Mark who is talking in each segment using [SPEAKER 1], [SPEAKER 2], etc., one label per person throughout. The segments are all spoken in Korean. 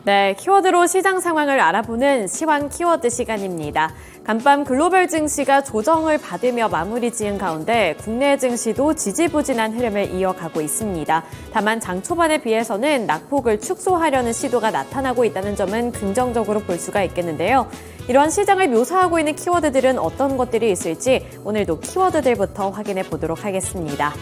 [SPEAKER 1] 네, 키워드로 시장 상황을 알아보는 시황 키워드 시간입니다. 간밤 글로벌 증시가 조정을 받으며 마무리 지은 가운데 국내 증시도 지지부진한 흐름을 이어가고 있습니다. 다만 장 초반에 비해서는 낙폭을 축소하려는 시도가 나타나고 있다는 점은 긍정적으로 볼 수가 있겠는데요. 이러한 시장을 묘사하고 있는 키워드들은 어떤 것들이 있을지 오늘도 키워드들부터 확인해 보도록 하겠습니다.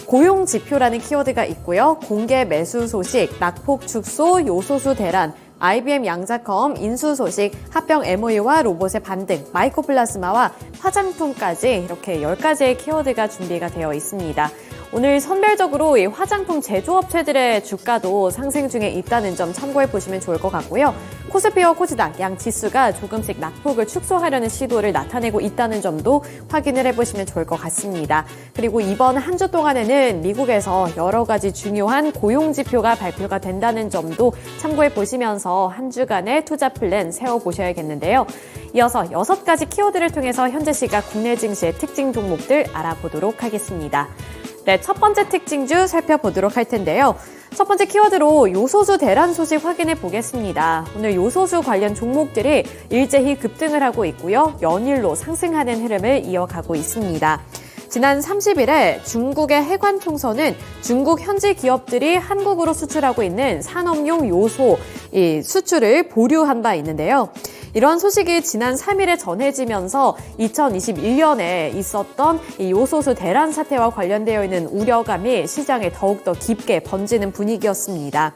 [SPEAKER 1] 고용 지표라는 키워드가 있고요. 공개 매수 소식, 낙폭 축소, 요소수 대란, IBM 양자컴 인수 소식, 합병 MOU와 로봇의 반등, 마이코플라스마와 화장품까지 이렇게 10가지의 키워드가 준비가 되어 있습니다. 오늘 선별적으로 이 화장품 제조업체들의 주가도 상승 중에 있다는 점 참고해 보시면 좋을 것 같고요. 코스피와 코스닥 양 지수가 조금씩 낙폭을 축소하려는 시도를 나타내고 있다는 점도 확인을 해보시면 좋을 것 같습니다. 그리고 이번 한 주 동안에는 미국에서 여러 가지 중요한 고용 지표가 발표가 된다는 점도 참고해 보시면서 한 주간의 투자 플랜 세워보셔야겠는데요. 이어서 6가지 키워드를 통해서 현재 시각 국내 증시의 특징 종목들 알아보도록 하겠습니다. 네, 첫 번째 특징주 살펴보도록 할 텐데요. 첫 번째 키워드로 요소수 대란 소식 확인해 보겠습니다. 오늘 요소수 관련 종목들이 일제히 급등을 하고 있고요. 연일로 상승하는 흐름을 이어가고 있습니다. 지난 30일에 중국의 해관 총선은 중국 현지 기업들이 한국으로 수출하고 있는 산업용 요소 수출을 보류한 바 있는데요. 이런 소식이 지난 3일에 전해지면서 2021년에 있었던 이 요소수 대란 사태와 관련되어 있는 우려감이 시장에 더욱더 깊게 번지는 분위기였습니다.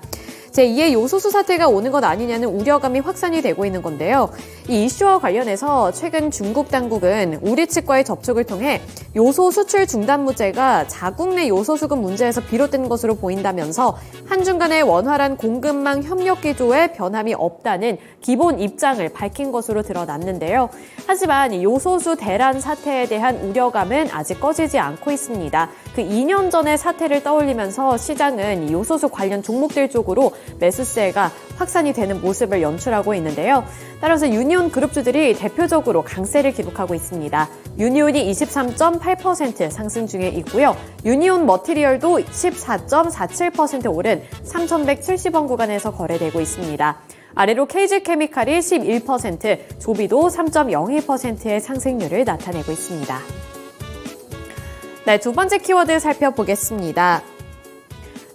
[SPEAKER 1] 제2의 요소수 사태가 오는 것 아니냐는 우려감이 확산이 되고 있는 건데요. 이 이슈와 관련해서 최근 중국 당국은 우리 측과의 접촉을 통해 요소 수출 중단 문제가 자국 내 요소 수급 문제에서 비롯된 것으로 보인다면서 한중 간의 원활한 공급망 협력 기조에 변함이 없다는 기본 입장을 밝힌 것으로 드러났는데요. 하지만 이 요소수 대란 사태에 대한 우려감은 아직 꺼지지 않고 있습니다. 그 2년 전의 사태를 떠올리면서 시장은 요소수 관련 종목들 쪽으로 매수세가 확산이 되는 모습을 연출하고 있는데요. 따라서 유니온 그룹주들이 대표적으로 강세를 기록하고 있습니다. 유니온이 23.8% 상승 중에 있고요. 유니온 머티리얼도 14.47% 오른 3,170원 구간에서 거래되고 있습니다. 아래로 KG케미칼이 11%, 조비도 3.02%의 상승률을 나타내고 있습니다. 네, 두 번째 키워드 살펴보겠습니다.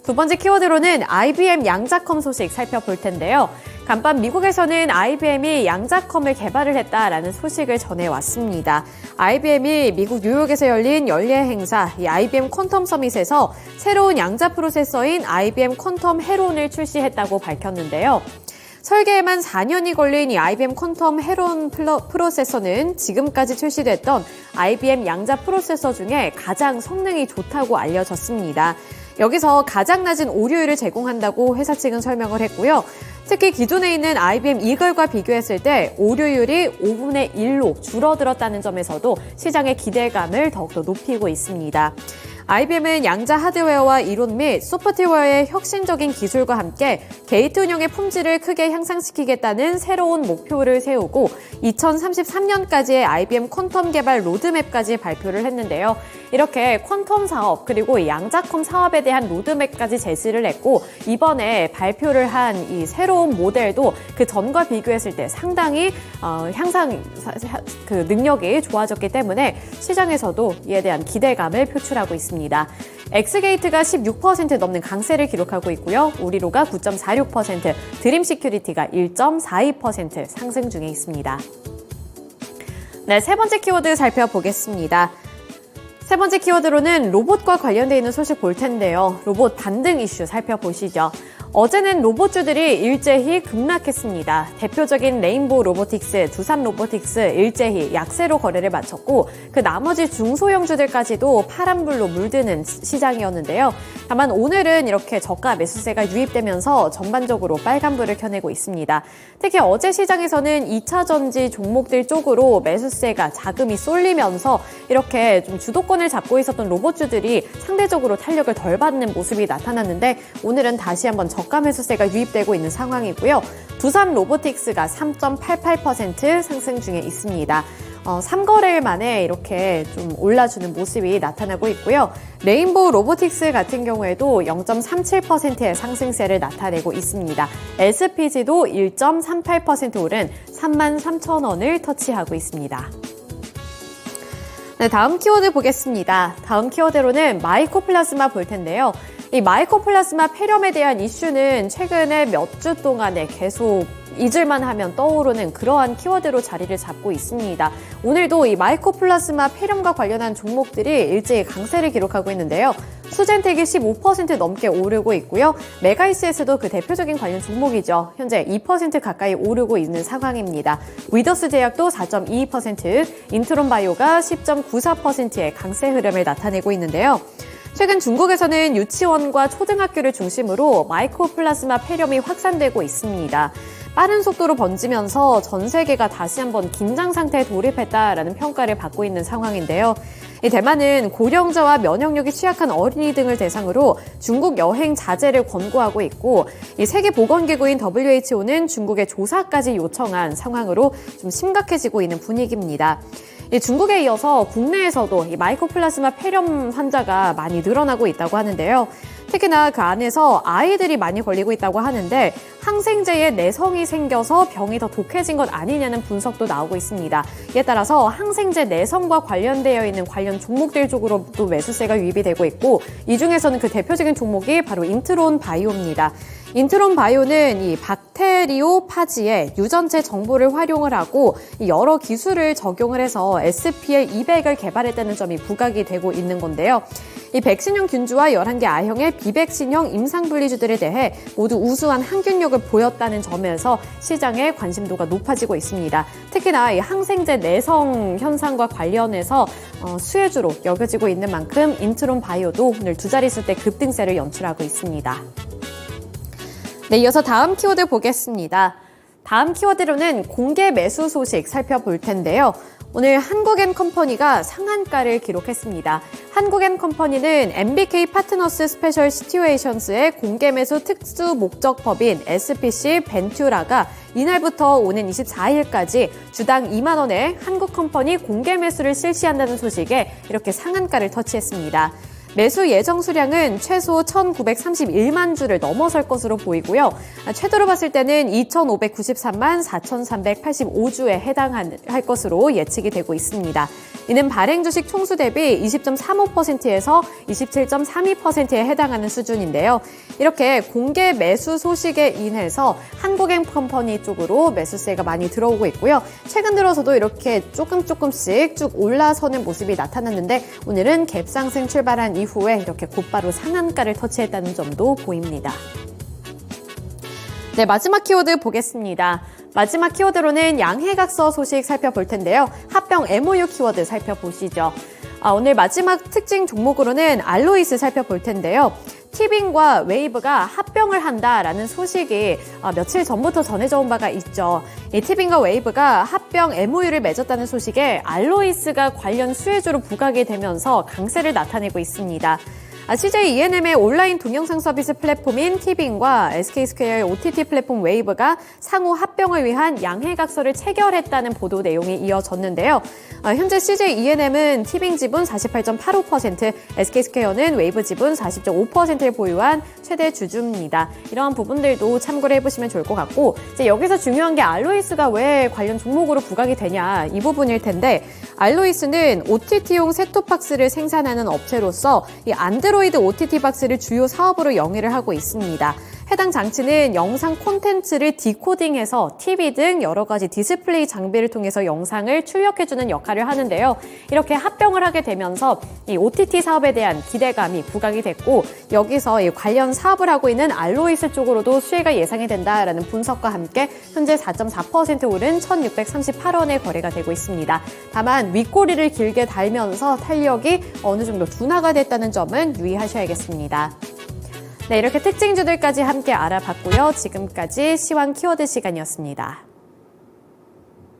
[SPEAKER 1] 두 번째 키워드로는 IBM 양자컴 소식 살펴볼 텐데요. 간밤 미국에서는 IBM이 양자컴을 개발을 했다라는 소식을 전해왔습니다. IBM이 미국 뉴욕에서 열린 연례 행사, 이 IBM 퀀텀 서밋에서 새로운 양자 프로세서인 IBM 퀀텀 헤론을 출시했다고 밝혔는데요. 설계에만 4년이 걸린 이 IBM 퀀텀 헤론 프로세서는 지금까지 출시됐던 IBM 양자 프로세서 중에 가장 성능이 좋다고 알려졌습니다. 여기서 가장 낮은 오류율을 제공한다고 회사 측은 설명을 했고요. 특히 기존에 있는 IBM 이글과 비교했을 때 오류율이 5분의 1로 줄어들었다는 점에서도 시장의 기대감을 더욱더 높이고 있습니다. IBM은 양자 하드웨어와 이론 및 소프트웨어의 혁신적인 기술과 함께 게이트 운영의 품질을 크게 향상시키겠다는 새로운 목표를 세우고 2033년까지의 IBM 퀀텀 개발 로드맵까지 발표를 했는데요. 이렇게 퀀텀 사업 그리고 양자컴 사업에 대한 로드맵까지 제시를 했고 이번에 발표를 한 이 새로운 모델도 그 전과 비교했을 때 상당히 능력이 좋아졌기 때문에 시장에서도 이에 대한 기대감을 표출하고 있습니다. 엑스게이트가 16% 넘는 강세를 기록하고 있고요. 우리로가 9.46%, 드림시큐리티가 1.42% 상승 중에 있습니다. 네, 세 번째 키워드 살펴보겠습니다. 세 번째 키워드로는 로봇과 관련되어 있는 소식 볼 텐데요. 로봇 반등 이슈 살펴보시죠. 어제는 로봇주들이 일제히 급락했습니다. 대표적인 레인보우 로보틱스, 두산 로보틱스 일제히 약세로 거래를 마쳤고 그 나머지 중소형주들까지도 파란불로 물드는 시장이었는데요. 다만 오늘은 이렇게 저가 매수세가 유입되면서 전반적으로 빨간불을 켜내고 있습니다. 특히 어제 시장에서는 2차 전지 종목들 쪽으로 매수세가 자금이 쏠리면서 이렇게 좀 주도권을 잡고 있었던 로봇주들이 상대적으로 탄력을 덜 받는 모습이 나타났는데 오늘은 다시 한번 저가 매수세가 유입되고 있는 상황이고요. 두산 로보틱스가 3.88% 상승 중에 있습니다. 3거래일 만에 이렇게 좀 올라주는 모습이 나타나고 있고요. 레인보우 로보틱스 같은 경우에도 0.37%의 상승세를 나타내고 있습니다. SPG도 1.38% 오른 33,000원을 터치하고 있습니다. 네, 다음 키워드 보겠습니다. 다음 키워드로는 마이코플라즈마 볼 텐데요. 이 마이코플라즈마 폐렴에 대한 이슈는 최근에 몇 주 동안에 계속 잊을만 하면 떠오르는 그러한 키워드로 자리를 잡고 있습니다. 오늘도 이 마이코플라즈마 폐렴과 관련한 종목들이 일제히 강세를 기록하고 있는데요. 수젠텍이 15% 넘게 오르고 있고요. 메가이스에서도 그 대표적인 관련 종목이죠. 현재 2% 가까이 오르고 있는 상황입니다. 위더스 제약도 4.22%, 인트론바이오가 10.94%의 강세 흐름을 나타내고 있는데요. 최근 중국에서는 유치원과 초등학교를 중심으로 마이코플라즈마 폐렴이 확산되고 있습니다. 빠른 속도로 번지면서 전 세계가 다시 한번 긴장 상태에 돌입했다라는 평가를 받고 있는 상황인데요. 대만은 고령자와 면역력이 취약한 어린이 등을 대상으로 중국 여행 자제를 권고하고 있고, 이 세계보건기구인 WHO는 중국의 조사까지 요청한 상황으로 좀 심각해지고 있는 분위기입니다. 중국에 이어서 국내에서도 이 마이코플라즈마 폐렴 환자가 많이 늘어나고 있다고 하는데요. 특히나 그 안에서 아이들이 많이 걸리고 있다고 하는데 항생제에 내성이 생겨서 병이 더 독해진 것 아니냐는 분석도 나오고 있습니다. 이에 따라서 항생제 내성과 관련되어 있는 관련 종목들 쪽으로도 매수세가 유입이 되고 있고, 이 중에서는 그 대표적인 종목이 바로 인트론 바이오입니다. 인트론 바이오는 이 박테리오 파지에 유전체 정보를 활용을 하고 여러 기술을 적용을 해서 SPL200을 개발했다는 점이 부각이 되고 있는 건데요. 이 백신형 균주와 11개 A형의 비백신형 임상분리주들에 대해 모두 우수한 항균력을 보였다는 점에서 시장의 관심도가 높아지고 있습니다. 특히나 이 항생제 내성 현상과 관련해서 수혜주로 여겨지고 있는 만큼 인트론 바이오도 오늘 두 자릿수대 급등세를 연출하고 있습니다. 네, 이어서 다음 키워드 보겠습니다. 다음 키워드로는 공개 매수 소식 살펴볼 텐데요. 오늘 한국엠컴퍼니가 상한가를 기록했습니다. 한국엠컴퍼니는 MBK 파트너스 스페셜 시튜에이션스의 공개 매수 특수 목적법인 SPC 벤투라가 이날부터 오는 24일까지 주당 2만 원의 한국컴퍼니 공개 매수를 실시한다는 소식에 이렇게 상한가를 터치했습니다. 매수 예정 수량은 최소 1,931만 주를 넘어설 것으로 보이고요. 최대로 봤을 때는 2,593만 4,385주에 해당할 것으로 예측이 되고 있습니다. 이는 발행 주식 총수 대비 20.35%에서 27.32%에 해당하는 수준인데요. 이렇게 공개 매수 소식에 인해서 한국엠컴퍼니 쪽으로 매수세가 많이 들어오고 있고요. 최근 들어서도 이렇게 조금씩 쭉 올라서는 모습이 나타났는데 오늘은 갭상승 출발한 이후에 이렇게 곧바로 상한가를 터치했다는 점도 보입니다. 네, 마지막 키워드 보겠습니다. 마지막 키워드로는 양해각서 소식 살펴볼 텐데요. 합병 MOU 키워드 살펴보시죠. 오늘 마지막 특징 종목으로는 알로이스 살펴볼 텐데요. 티빙과 웨이브가 합병을 한다라는 소식이 며칠 전부터 전해져 온 바가 있죠. 이 티빙과 웨이브가 합병 MOU를 맺었다는 소식에 알로이스가 관련 수혜주로 부각이 되면서 강세를 나타내고 있습니다. CJ E&M의 온라인 동영상 서비스 플랫폼인 티빙과 SK스퀘어의 OTT 플랫폼 웨이브가 상호 합병을 위한 양해각서를 체결했다는 보도 내용이 이어졌는데요. 현재 CJ E&M은 티빙 지분 48.85%, SK스퀘어는 웨이브 지분 40.5%를 보유한 최대 주주입니다. 이러한 부분들도 참고를 해보시면 좋을 것 같고, 이제 여기서 중요한 게 알로이스가 왜 관련 종목으로 부각이 되냐 이 부분일 텐데, 알로이스는 OTT용 셋톱박스를 생산하는 업체로서 이 안드로이드 OTT 박스를 주요 사업으로 영위를 하고 있습니다. 해당 장치는 영상 콘텐츠를 디코딩해서 TV 등 여러 가지 디스플레이 장비를 통해서 영상을 출력해주는 역할을 하는데요. 이렇게 합병을 하게 되면서 이 OTT 사업에 대한 기대감이 부각이 됐고, 여기서 이 관련 사업을 하고 있는 알로이스 쪽으로도 수혜가 예상이 된다라는 분석과 함께 현재 4.4% 오른 1,638원에 거래가 되고 있습니다. 다만 윗꼬리를 길게 달면서 탄력이 어느 정도 둔화가 됐다는 점은 유의하셔야겠습니다. 네, 이렇게 특징주들까지 함께 알아봤고요. 지금까지 시황 키워드 시간이었습니다.